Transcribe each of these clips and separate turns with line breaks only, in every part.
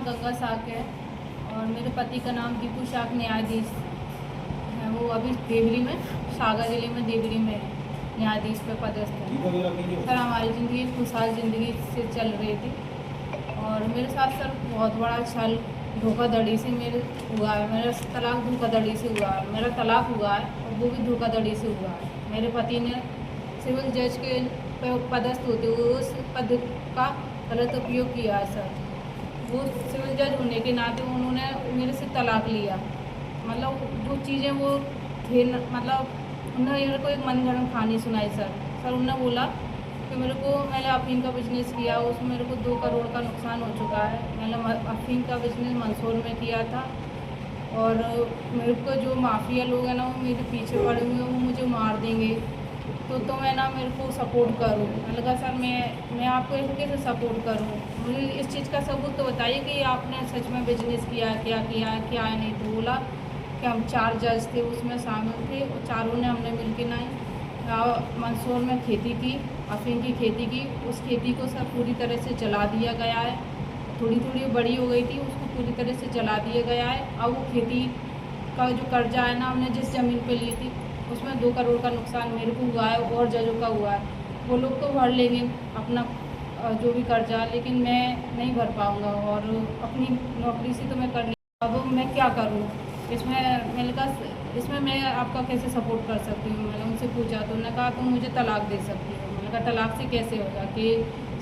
नाम गंगा साक है और मेरे पति का नाम दीपू साक न्यायाधीश है। वो अभी देवरी में, सागर जिले में देवरी में न्यायाधीश पे पदस्थ है। सर हमारी ज़िंदगी खुशहाल ज़िंदगी से चल रही थी और मेरे साथ सर बहुत बड़ा छल धोखाधड़ी से मेरे हुआ है। मेरा तलाक धोखाधड़ी से हुआ है। मेरा तलाक हुआ है और वो भी धोखाधड़ी से हुआ है। मेरे पति ने सिविल जज के पदस्थ होते हुए उस पद का गलत उपयोग किया है सर। वो सिविल जज होने के नाते उन्होंने मेरे से तलाक लिया। मतलब जो चीज़ें वो थे मतलब उन्होंने मेरे को एक मनगढ़ंत कहानी सुनाई सर उन्होंने बोला कि मैंने अफीम का बिजनेस किया, उसमें मेरे को 2 करोड़ का नुकसान हो चुका है। मैंने अफीम का बिजनेस मंदसौर में किया था और मेरे को जो माफिया लोग हैं ना वो मेरे पीछे पड़े हुए हैं, वो मुझे मार देंगे। तो मैं ना मेरे को सपोर्ट करूँ। मैंने कहा सर मैं आपको कैसे सपोर्ट करूँ, मुझे इस चीज़ का सबूत तो बताइए कि आपने सच में बिजनेस किया है, क्या है नहीं। तो बोला कि हम 4 जज थे उसमें शामिल थे और चारों ने हमने मिल के मंदसौर में खेती की, अफीम की खेती की। उस खेती को सर पूरी तरह से जला दिया गया है। थोड़ी थोड़ी बड़ी हो गई थी, उसको पूरी तरह से जला दिया गया है। अब वो खेती का जो कर्जा है ना हमने जिस ज़मीन पे ली थी उसमें 2 करोड़ का नुकसान मेरे को हुआ है और जजों का हुआ है। वो लोग तो भर लेंगे अपना जो भी कर्जा, लेकिन मैं नहीं भर पाऊँगा और अपनी नौकरी से तो मैं कर नहीं। अब मैं क्या करूँ इसमें मैं आपका कैसे सपोर्ट कर सकती हूँ। मैंने उनसे पूछा तो उन्होंने कहा तुम मुझे तलाक दे सकती हो। मैंने कहा तलाक से कैसे होगा कि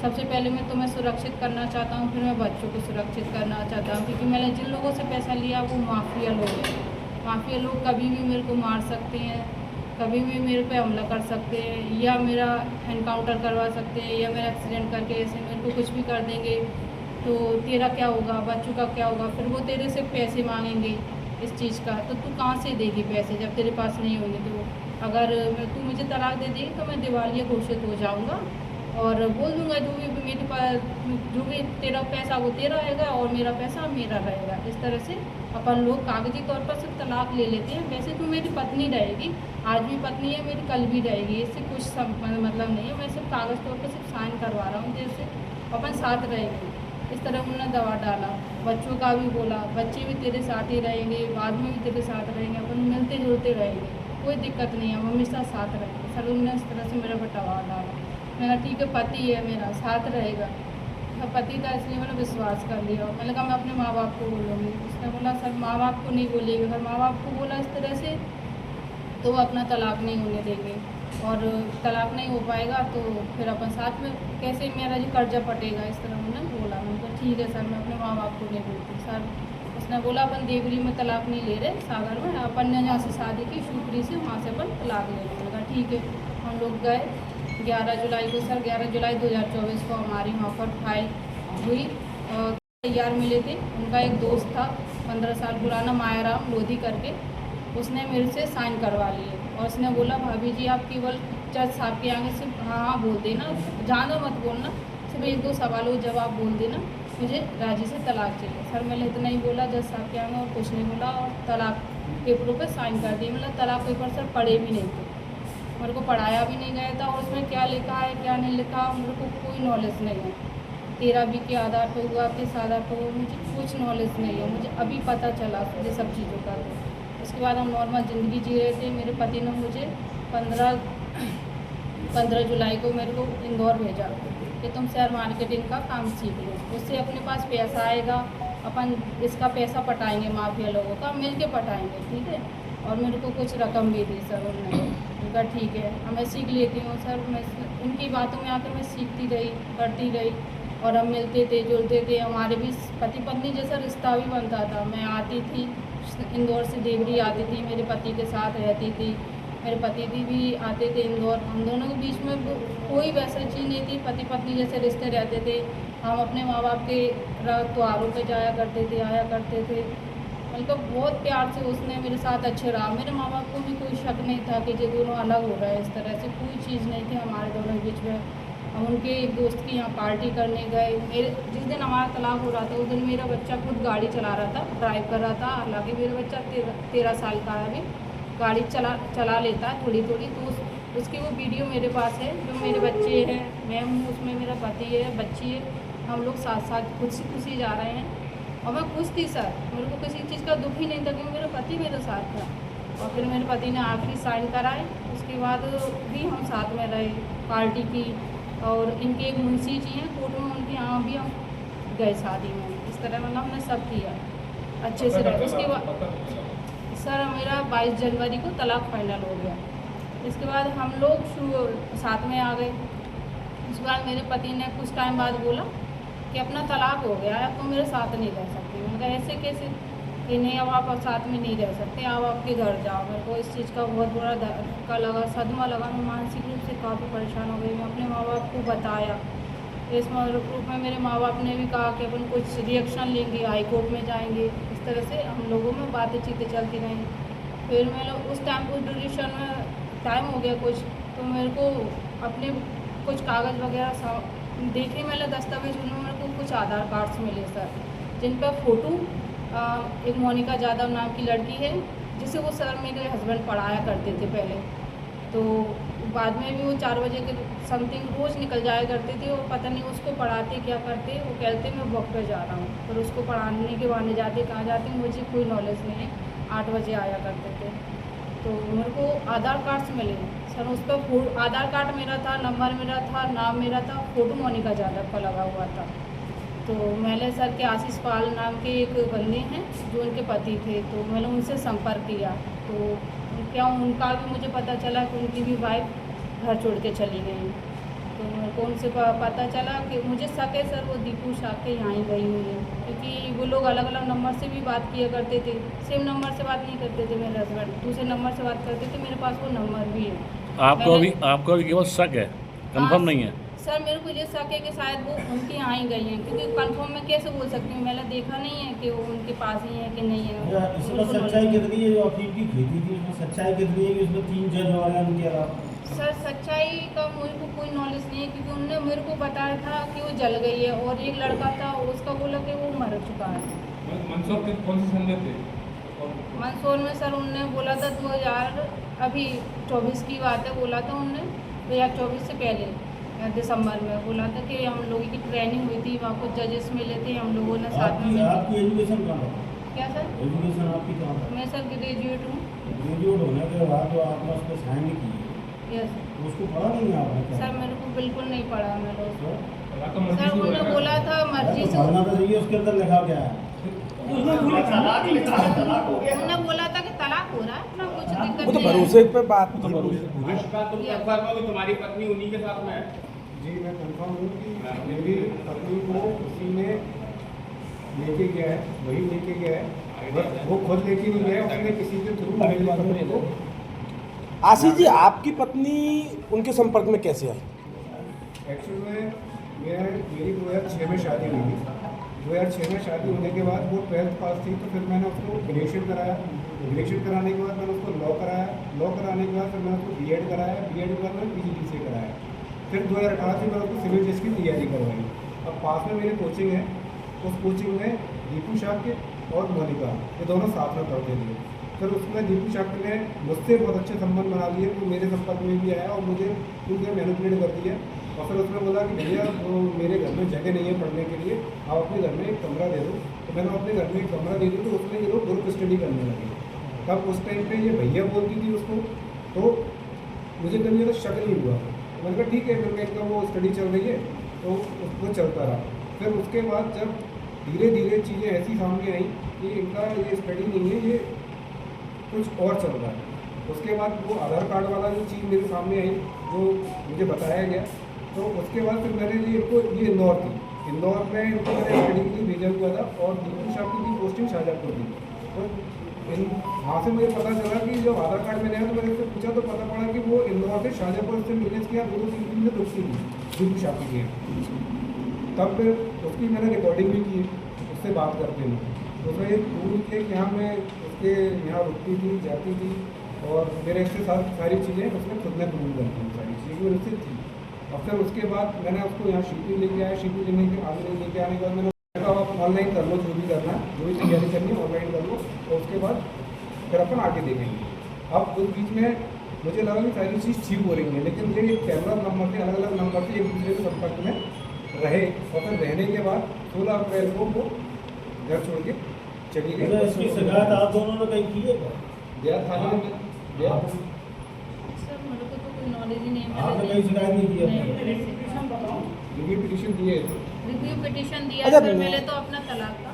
सबसे पहले मैं तुम्हें सुरक्षित करना चाहता हूँ, फिर मैं बच्चों को सुरक्षित करना चाहता हूँ, क्योंकि मैंने जिन लोगों से पैसा लिया वो माफिया लोग हैं। माफिया लोग कभी भी मेरे को मार सकते हैं, कभी भी मेरे पे हमला कर सकते हैं या मेरा एनकाउंटर करवा सकते हैं या मेरा एक्सीडेंट करके ऐसे मेरे को कुछ भी कर देंगे। तो तेरा क्या होगा, बच्चों का क्या होगा, फिर वो तेरे से पैसे मांगेंगे इस चीज़ का, तो तू कहाँ से देगी पैसे जब तेरे पास नहीं होंगे। तो अगर तू मुझे तलाक दे देगी तो मैं दिवालिया घोषित हो जाऊँगा और बोल दूँगा जो भी मेरे पास जो भी तेरा पैसा वो तेरा रहेगा और मेरा पैसा मेरा रहेगा। इस तरह से अपन लोग कागजी तौर पर सिर्फ तलाक ले लेते हैं। वैसे तो मेरी पत्नी रहेगी, आज भी पत्नी है मेरी, कल भी रहेगी, इससे कुछ मतलब नहीं है। मैं सिर्फ कागज़ तौर पर सिर्फ साइन करवा रहा हूँ जैसे अपन साथ रहेंगे। इस तरह उन्होंने दवा डाला। बच्चों का भी बोला बच्चे भी तेरे साथ ही रहेंगे, बाद में भी तेरे साथ रहेंगे, अपन मिलते जुलते रहेंगे, कोई दिक्कत नहीं है, हम हमेशा साथ रहेंगे। सर उन्होंने इस तरह से मेरा दवा डाला। मैंने ठीक है पति है मेरा साथ रहेगा, पति था इसलिए मैंने विश्वास कर लिया। मैंने कहा मैं अपने माँ बाप को बोलूँगी। उसने बोला सर माँ बाप को नहीं बोलेगी, अगर माँ बाप को बोला इस तरह से तो वो अपना तलाक नहीं होने देंगे और तलाक नहीं हो पाएगा तो फिर अपन साथ में कैसे मेरा जो कर्जा पटेगा। इस तरह उन्होंने बोला। मैंने कहा ठीक है सर मैं अपने माँ बाप को नहीं बोलती। सर उसने बोला अपन देवरी में तलाक नहीं ले रहे, सागर में अपन ने जहाँ से शादी की शिवपुरी से, वहाँ से अपन तलाक ले रहे। मैंने कहा ठीक है। हम लोग गए 11 जुलाई को, सर 11 जुलाई 2024 को हमारी वहाँ पर फाइल हुई। तैयार मिले थे, उनका एक दोस्त था 15 साल पुराना मायाराम लोधी करके, उसने मेरे से साइन करवा लिए और उसने बोला भाभी जी आप केवल जज साहब के आगे सिर्फ हाँ बोल देना, ज़्यादा मत बोलना, सिर्फ 1-2 सवालों का जवाब बोल देना, मुझे राजी से तलाक चाहिए। सर मैंने इतना ही बोला जज साहब के आगे और कुछ नहीं बोला और तलाक पेपरों पर साइन कर दिए। मतलब तलाक पेपर सर पढ़े भी नहीं थे, मेरे को पढ़ाया भी नहीं गया था और उसमें क्या लिखा है क्या नहीं लिखा मेरे को कोई नॉलेज नहीं है। 13B के आधार पर हुआ, किस आधार पर हुआ, मुझे कुछ नॉलेज नहीं है। मुझे अभी पता चला मुझे सब चीज़ों का। उसके बाद हम नॉर्मल ज़िंदगी जी रहे थे। मेरे पति ने मुझे 15 जुलाई को मेरे को इंदौर भेजा कि तुम शेयर मार्केटिंग का काम सीख लो, उससे अपने पास पैसा आएगा, अपन इसका पैसा पटाएंगे, माफिया लोगों का मिल के पटाएंगे, ठीक है। और मेरे को कुछ रकम भी दी सर उन्होंने। उनका ठीक है अब मैं सीख लेती हूँ सर। मैं उनकी बातों में आकर मैं सीखती रही, करती रही और हम मिलते थे जुलते थे। हमारे भी पति पत्नी जैसा रिश्ता भी बनता था। मैं आती थी इंदौर से देवरी आती थी, मेरे पति के साथ रहती थी, मेरे पति भी आते थे इंदौर। हम दोनों के बीच में कोई वैसा चीज़ नहीं थी, पति पत्नी जैसे रिश्ते रहते थे। हम अपने माँ बाप के त्योहारों पे जाया करते थे, आया करते थे। मतलब बहुत प्यार से उसने मेरे साथ अच्छे रहा। मेरे माँ बाप को भी कोई शक नहीं था कि ये दोनों अलग हो रहे हैं, इस तरह से कोई चीज़ नहीं थी हमारे दोनों के बीच में। हम उनके एक दोस्त की यहाँ पार्टी करने गए। मेरे जिस दिन हमारा तलाक हो रहा था उस दिन मेरा बच्चा खुद गाड़ी चला रहा था, ड्राइव कर रहा था। हालांकि मेरा बच्चा 13 साल का है, अभी गाड़ी चला लेता है थोड़ी थोड़ी। तो उसकी वो वीडियो मेरे पास है, जो मेरे बच्चे हैं, मैं हूँ उसमें, मेरा पति है, बच्ची है, हम लोग साथ साथ खुशी जा रहे हैं। और मैं खुश थी सर, मेरे को किसी चीज़ का दुख ही नहीं था क्योंकि मेरा पति मेरे साथ था। और फिर मेरे पति ने आखिरी साइन कराए, उसके बाद भी हम साथ में रहे पार्टी की। और इनके एक मुंशी जी हैं कोर्ट में, उनके यहाँ भी हम गए शादी में। इस तरह मतलब हमने सब किया अच्छे से रहे। उसके बाद सर मेरा 22 जनवरी को तलाक फाइनल हो गया। इसके बाद हम लोग साथ में आ गए। उसके बाद मेरे पति ने कुछ टाइम बाद बोला कि अपना तलाक हो गया है, अब तुम मेरे साथ नहीं रह सकती। मैंने कहा ऐसे कैसे, कि नहीं अब आप साथ में नहीं रह सकते, आप आपके घर जाओ। मेरे को इस चीज़ का बहुत बुरा धक्का लगा, सदमा लगा। मैं मानसिक रूप से काफ़ी परेशान हो गई। मैं अपने माँ बाप को बताया, इस रूप में मेरे माँ बाप ने भी कहा कि अपन कुछ रिएक्शन लेंगे, हाई कोर्ट में जाएंगे। इस तरह से हम लोगों में बातें चीतें चलती रहीं। फिर मैं उस टाइम उस ड्यूरेशन में टाइम हो गया कुछ, तो मेरे को अपने कुछ कागज़ वगैरह देखे, मैंने दस्तावेज, उनमें मेरे को कुछ आधार कार्ड्स मिले सर, जिन पर फ़ोटो एक मोनिका यादव नाम की लड़की है, जिसे वो सर मेरे हस्बैंड पढ़ाया करते थे पहले। तो बाद में भी वो 4 बजे के समथिंग रोज़ निकल जाया करते थे और पता नहीं उसको पढ़ाते क्या करते। वो कहते मैं डॉक्टर जा रहा हूँ, पर उसको पढ़ाने के बहाने जाते, कहाँ जाते मुझे कोई नॉलेज नहीं है। 8 बजे आया करते थे। तो मेरे को आधार कार्ड्स मिले सर, उस पर आधार कार्ड मेरा था, नंबर मेरा था, नाम मेरा था, फ़ोटो मोनिका यादव का लगा हुआ था। तो मैंने सर के आशीष पाल नाम के एक बंदे हैं जो उनके पति थे, तो मैंने उनसे संपर्क किया। तो क्या उनका भी मुझे पता चला कि उनकी भी वाइफ घर छोड़ के चली गई। तो मेरे को उनसे पता चला कि मुझे शक है सर वो दीपू शाह के यहाँ ही गई हुई है, क्योंकि वो लोग अलग अलग नंबर से भी बात किया करते थे। सेम नंबर से बात नहीं करते थे मेरे हस्बैंड, दूसरे नंबर से बात करते थे। मेरे पास वो नंबर भी है।
आपको अभी केवल शक है, कंफर्म नहीं है?
सर मेरे को ये शक है कि शायद वो उनके यहाँ ही गई हैं, क्योंकि कंफर्म मैं कैसे बोल सकती हूँ, मैंने देखा नहीं है कि वो उनके पास ही है कि नहीं है।
इसमें सच्चाई कितनी है? जो अफीम की खेती थी उसमें सच्चाई कितनी है कि उसमें 3 जज और हैं उनके अलावा?
सर सच्चाई का मुझे को कोई नॉलेज नहीं है, क्योंकि उन्होंने मेरे को बताया था कि वो जल गई है, और एक लड़का था उसका बोला कि वो मर चुका है।
मंदसौर के कौन से संदे थे?
मंदसौर में सर उनने बोला था 2024 की बात है, बोला था उनने 2024 से पहले दिसंबर में बोला था कि हम लोगों की ट्रेनिंग हुई थी, वहाँ कुछ जजेस मिले थे, हम लोगों ने साथ में।
आपकी एजुकेशन कहाँ है?
क्या सर?
एजुकेशन आपकी कहाँ है?
मैं सर ग्रेजुएट हूँ।
ग्रेजुएट होने के बाद जो आपने उस पर साइन की है,
यस
तो उसको पढ़ा नहीं है आपने?
सर मेरे को बिल्कुल नहीं पढ़ा मैंने उसको।
तो मर्जी
सर
से
उन्होंने
बोला
बोला था मर्जी से,
पढ़ना तो चाहिए, उसके अंदर लिखा क्या है?
उन्होंने बोला था कि तलाक हो रहा है, अपना कुछ दिक्कत
वो तो
नहीं है।
भरोसे पे बात थी।
तुम्हारी पत्नी उन्हीं के साथ में है?
जी मैं कंफर्म हूँ कि मेरी पत्नी को उसी ने लेके गया है, वही लेके गया है, बस वो खुद लेके नहीं गया, उसने किसी के थ्रू मेरी पत्नी को।
आशीष जी, आपकी पत्नी उनके संपर्क में कैसे आई?
एक्चुअल में मेरी 2006 में शादी हुई थी। 2006 में शादी होने के बाद वो 12th पास थी, तो फिर मैंने उसको ग्रेजुएशन कराया। ग्रेजुएशन कराने के बाद मैंने उसको लॉ कराया। लॉ कराने के बाद फिर मैंने उसको बीएड कराया। बीएड के बाद मैंने पीजीडीसीए कराया। फिर 2018 से मैंने उसको सिविल जज की तैयारी करवाई। अब पास में मेरी कोचिंग है, उस कोचिंग में दीपू शाह के और मोनिका ये दोनों साथ में पढ़ते थे। फिर उसमें दीपू शाह ने मुझसे बहुत अच्छे संबंध बना लिए, वो मेरे संपर्क में भी आया और मुझे उनके मैनिपुलेट कर दिया। और फिर उसने बोला कि भैया वो मेरे घर में जगह नहीं है पढ़ने के लिए, आप अपने घर में एक कमरा दे दो। तो मैंने अपने घर में एक कमरा दे दी, तो उसमें ये लोग ग्रुप स्टडी करने लगे। तब उस टाइम पे ये भैया बोलती थी उसको, तो मुझे कभी ज़्यादा शक नहीं हुआ। मैंने कहा ठीक है, फिर मैं इनका वो स्टडी चल रही है तो उसको चलता रहा। फिर उसके बाद जब धीरे धीरे चीज़ें ऐसी सामने आई कि इनका ये स्टडी नहीं है, ये कुछ और चल रहा है। उसके बाद वो आधार कार्ड वाला जो चीज़ मेरे सामने आई, जो मुझे बताया गया, तो उसके बाद फिर मैंने ये इंदौर थी, इंदौर में इनको मैंने स्टडी के लिए भेजा हुआ था और दीपू शाह की पोस्टिंग शाहजहाँपुर थी। तो वहाँ से मुझे पता चला कि जब आधार कार्ड मैंने आया तो मैंने उससे पूछा तो पता पड़ा कि वो इंदौर से शाहजहाँपुर से विलेज के यहाँ 2-3 दिन में रुकती थी दीपू शाह के यहाँ। तब फिर उसकी मैंने रिकॉर्डिंग भी की उससे बात करते हुए। तो उसमें एक पूरी के कि यहाँ मैं उसके यहाँ रुकती थी, जाती थी और मेरे इसके साथ सारी चीज़ें उसने खुद ने कबूल कर दी, सारी चीज़ें वो निश्चित थी। और फिर उसके बाद मैंने उसको यहाँ शिपी लेके आया। शिपी लेने के आगे लेके आने के बाद मैंने कहा आप ऑनलाइन कर लो, जो भी करना है, जो भी तैयारी करनी है ऑनलाइन कर लो, और उसके बाद फिर अपन आगे देखेंगे। अब उस बीच में मुझे लगा कि सारी चीज़ ठीक हो रही है, लेकिन ये कैमरा नंबर से अलग अलग नंबर से एक दूसरे के संपर्क में रहे। और फिर रहने के बाद 16 अप्रैल को वो घर छोड़ के चली गई।
मतलब इसकी शिकायत आप दोनों ने कहीं की है क्या?
गया थाने में गया।
सर मेरे को तो कोई नॉलेज ही नहीं है।
आपने कहीं शिकायत नहीं की अपने?
रिव्यू पिटीशन दिए
रिव्यू पिटीशन दिया
अच्छा,
सर, मैंने तो अपना तलाक का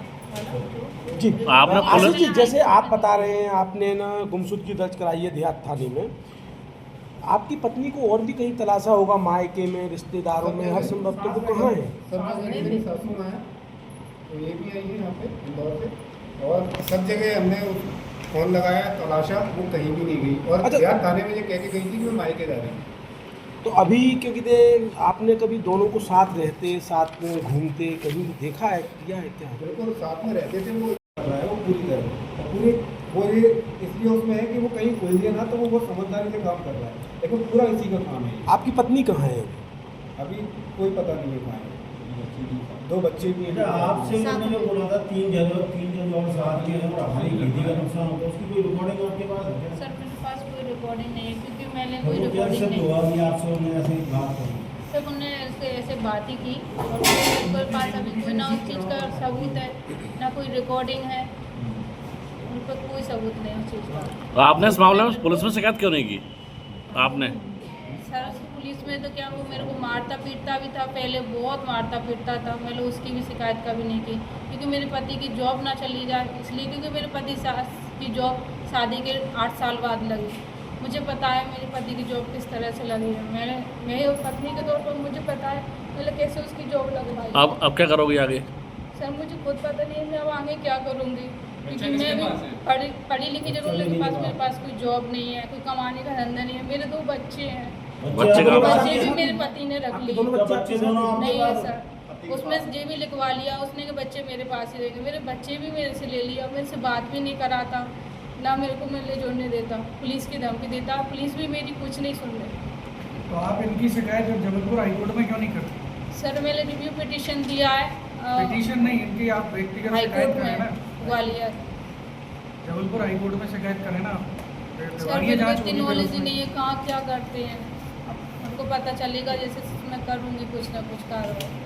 जी
आपने
आशीष
पुलिस-
जी, जैसे आप बता रहे हैं आपने ना गुमशुदगी दर्ज कराई है देहात थाने में, आपकी पत्नी को और भी कहीं तलाशा होगा, मायके में, रिश्तेदारों में, हर संभव, तो वो कहाँ है?
सब जगह मेरी सासू माँ है, तो ये भी आई है यहाँ पे इंदौर से, और सब जगह हमने फ़ोन लगाया, तलाशा, वो कहीं भी नहीं गई। और
अच्छा।
देहात थाने में ये कह के गई थी कि मैं मायके जा रही हूँ।
तो अभी क्योंकि आपने कभी दोनों को साथ रहते, साथ में घूमते, कभी देखा है, किया है क्या?
बिल्कुल साथ में रहते थे। वो कर रहा है वो पूरी तरह पूरी, वो ये इसलिए उसमें है कि वो कहीं कोई भी ना, तो वो बहुत समझदारी से काम कर रहा है, लेकिन पूरा इसी का काम है ये।
आपकी पत्नी कहाँ है?
अभी कोई पता नहीं है कहाँ है। 2 बच्चे भी
बेटा
हैं।
आपसे मैंने जो बोला था 3 जगह और साथ में है और हमारी खेती का नुकसान होता है, उसकी कोई रिकॉर्डिंग आपके पास है क्या?
सर मेरे पास कोई रिकॉर्डिंग नहीं है, क्योंकि मैंने
तो
कोई
वो क्या
रिकॉर्डिंग
सब
नहीं।
हुआ कि आपसे उन्होंने ऐसे ही बात करी?
सब उन्होंने ऐसे बात ही की, और मेरे पास अभी कोई ना उस चीज़ का सबूत है, ना कोई रिकॉर्डिंग है, उन पर कोई सबूत नहीं उस चीज़ का।
तो आपने इस मामले में पुलिस में शिकायत क्यों नहीं की आपने?
सर पुलिस में तो क्या, वो मेरे को मारता पीटता भी था, पहले बहुत मारता पीटता था, मैंने उसकी भी शिकायत कभी नहीं की, क्योंकि मेरे पति की जॉब ना चली जाए इसलिए, क्योंकि मेरे पति की जॉब शादी के 8 साल बाद लगी। मुझे पता है मेरे पति की जॉब किस तरह से लगी है, मेरे पत्नी के तौर पर मुझे पता है मैंने कैसे उसकी जॉब लगवाई।
अब क्या करोगे आगे?
सर मुझे खुद पता नहीं है मैं अब आगे क्या करूँगी, क्योंकि मैं भी पढ़ी लिखी जरूर, लेकिन मेरे पास कोई जॉब नहीं है, कोई कमाने का धंधा नहीं है। मेरे 2 बच्चे हैं,
बच्चे कहाँ पर?
बच्चे भी मेरे पति ने रख लिए।
बच्चे दोनों आपके
नहीं है
पास?
सर, उसमें जे भी लिखवा लिया उसने कि बच्चे मेरे पास ही रहेंगे। मेरे बच्चे भी मेरे से ले लिया, मेरे से बात भी नहीं कराता, ना मेरे को मिलने जुलने देता, पुलिस की धमकी देता, पुलिस भी मेरी कुछ नहीं सुन रही।
तो आप इनकी शिकायत जब जबलपुर हाईकोर्ट में क्यों नहीं करते?
सर मैंने रिव्यू पिटीशन दिया है
पिटीशन नहीं, इनकी आप व्यक्तिगत शिकायत
हाईकोर्ट
करें ना,
में, ग्वालियर।
जबलपुर हाईकोर्ट में शिकायत करें ना आप।
सर
दिवालिया
मुझे
जांच
इतनी
होगी फिर
नॉलेज ही
उसमें।
नहीं है कहाँ क्या करते हैं, अब उनको पता चलेगा जैसे मैं करूँगी कुछ ना कुछ कार्रवाई।